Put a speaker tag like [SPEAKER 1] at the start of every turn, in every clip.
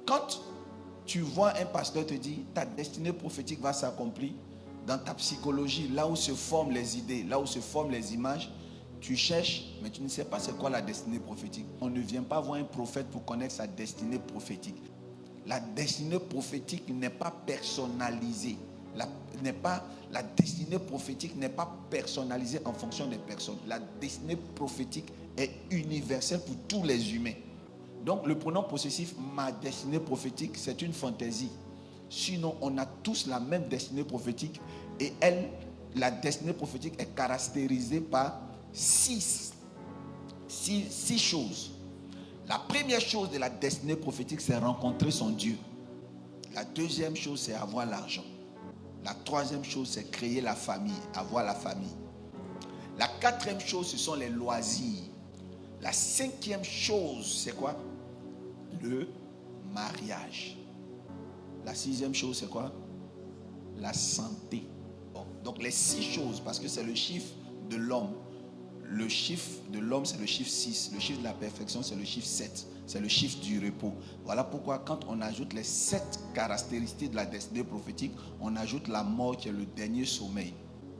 [SPEAKER 1] quand tu vois un pasteur te dire ta destinée prophétique va s'accomplir, dans ta psychologie, là où se forment les idées, là où se forment les images, tu cherches, mais tu ne sais pas c'est quoi la destinée prophétique. On ne vient pas voir un prophète pour connaître sa destinée prophétique. La destinée prophétique n'est pas personnalisée. La destinée prophétique n'est pas personnalisée en fonction des personnes. La destinée prophétique est universelle pour tous les humains. Donc le pronom possessif, ma destinée prophétique, c'est une fantaisie. Sinon, on a tous la même destinée prophétique et la destinée prophétique est caractérisée par six choses. La première chose de la destinée prophétique, c'est rencontrer son Dieu. La deuxième chose, c'est avoir l'argent. La troisième chose, c'est créer la famille, avoir la famille. La quatrième chose, ce sont les loisirs. La cinquième chose, c'est quoi? Le mariage. La sixième chose, c'est quoi? La santé. Bon, donc les 6 choses, parce que c'est le chiffre de l'homme. Le chiffre de l'homme, c'est le chiffre 6. Le chiffre de la perfection, c'est le chiffre 7. C'est le chiffre du repos. Voilà pourquoi quand on ajoute les 7 caractéristiques de la destinée prophétique, on ajoute la mort qui est le dernier sommeil.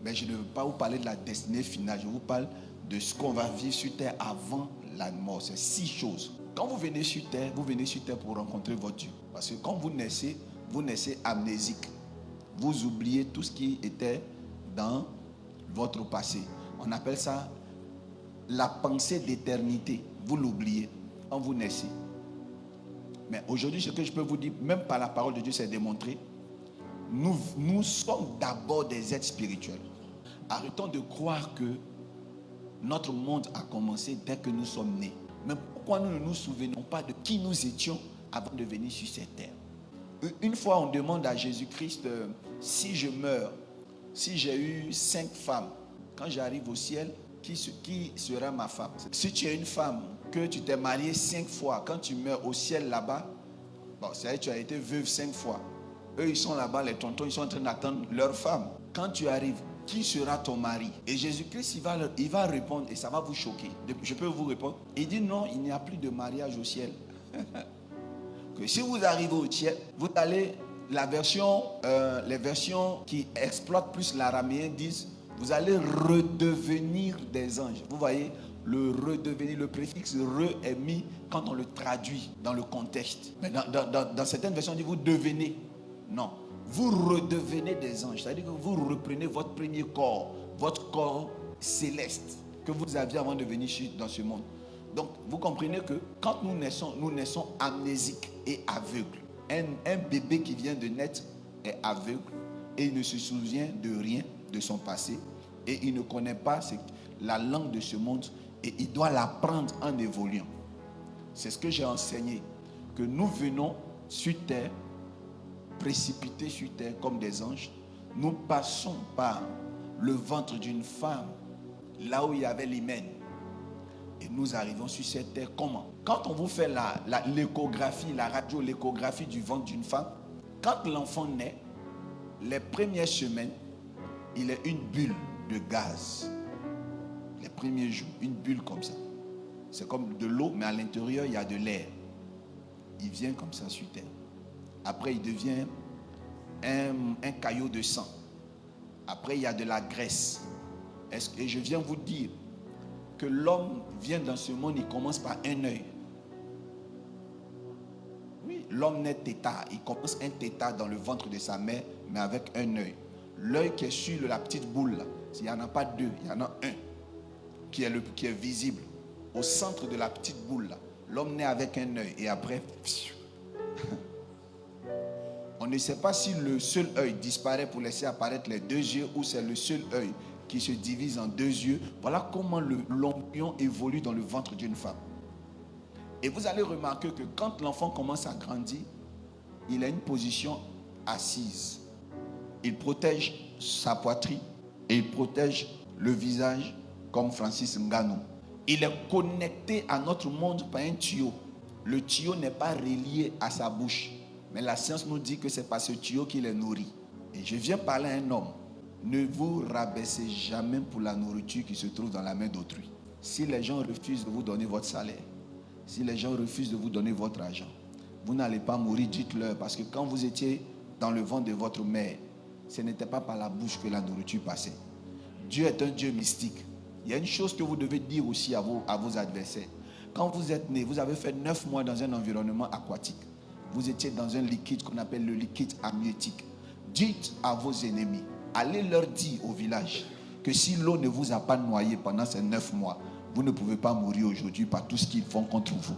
[SPEAKER 1] Mais je ne veux pas vous parler de la destinée finale. Je vous parle de ce qu'on va vivre sur terre avant la mort. C'est 6 choses. Quand vous venez sur terre pour rencontrer votre Dieu. Parce que quand vous naissez amnésique. Vous oubliez tout ce qui était dans votre passé. On appelle ça la pensée d'éternité. Vous l'oubliez quand vous naissez. Mais aujourd'hui, ce que je peux vous dire, même par la parole de Dieu, c'est démontré. Nous sommes d'abord des êtres spirituels. Arrêtons de croire que notre monde a commencé dès que nous sommes nés. Mais pourquoi nous ne nous souvenons pas de qui nous étions avant de venir sur cette terre? Une fois, on demande à Jésus-Christ, si je meurs, si j'ai eu 5 femmes, quand j'arrive au ciel, qui sera ma femme? Si tu es une femme, que tu t'es mariée 5 fois, quand tu meurs au ciel là-bas, bon, c'est-à-dire que tu as été veuve 5 fois. Eux, ils sont là-bas, les tontons, ils sont en train d'attendre leur femme. Quand tu arrives, qui sera ton mari? Et Jésus-Christ, il va répondre, et ça va vous choquer. Je peux vous répondre? Il dit non, il n'y a plus de mariage au ciel. Que si vous arrivez au ciel, vous allez, les versions qui exploitent plus l'araméen disent, vous allez redevenir des anges. Vous voyez, le redevenir, le préfixe re est mis quand on le traduit dans le contexte. Mais dans certaines versions, on dit vous devenez. Non, vous redevenez des anges. C'est-à-dire que vous reprenez votre premier corps, votre corps céleste que vous aviez avant de venir dans ce monde. Donc, vous comprenez que quand nous naissons amnésiques et aveugles. Un bébé qui vient de naître est aveugle et il ne se souvient de rien de son passé et il ne connaît pas la langue de ce monde et il doit l'apprendre en évoluant. C'est ce que j'ai enseigné, que nous venons sur terre, précipités sur terre comme des anges. Nous passons par le ventre d'une femme, là où il y avait l'hymen. Et nous arrivons sur cette terre comment? Quand on vous fait l'échographie, la radio-l'échographie du ventre d'une femme, quand l'enfant naît, les premières semaines, il est une bulle de gaz. Les premiers jours, une bulle comme ça. C'est comme de l'eau, mais à l'intérieur, il y a de l'air. Il vient comme ça sur terre. Après, il devient un caillot de sang. Après, il y a de la graisse. Et je viens vous dire que l'homme vient dans ce monde, il commence par un œil. Oui, l'homme naît tétard. Il commence un tétard dans le ventre de sa mère, mais avec un œil. L'œil qui est sur la petite boule, là, il n'y en a pas 2, il y en a un qui est visible. Au centre de la petite boule, là, l'homme naît avec un œil et après, on ne sait pas si le seul œil disparaît pour laisser apparaître les 2 yeux ou c'est le seul œil qui se divise en 2 yeux. Voilà comment l'embryon évolue dans le ventre d'une femme. Et vous allez remarquer que quand l'enfant commence à grandir, il a une position assise. Il protège sa poitrine et il protège le visage comme Francis Ngannou. Il est connecté à notre monde par un tuyau. Le tuyau n'est pas relié à sa bouche. Mais la science nous dit que c'est par ce tuyau qu'il est nourri. Et je viens parler à un homme. Ne vous rabaissez jamais pour la nourriture qui se trouve dans la main d'autrui. Si les gens refusent de vous donner votre salaire, si les gens refusent de vous donner votre argent, Vous n'allez pas mourir, dites-leur, parce que quand vous étiez dans le ventre de votre mère, ce n'était pas par la bouche que la nourriture passait. Dieu est un Dieu mystique. Il y a une chose que vous devez dire aussi à vos adversaires. Quand vous êtes né, vous avez fait 9 mois dans un environnement aquatique. Vous étiez dans un liquide qu'on appelle le liquide amniotique. Dites à vos ennemis, allez leur dire au village que si l'eau ne vous a pas noyé pendant ces 9 mois, vous ne pouvez pas mourir aujourd'hui par tout ce qu'ils font contre vous.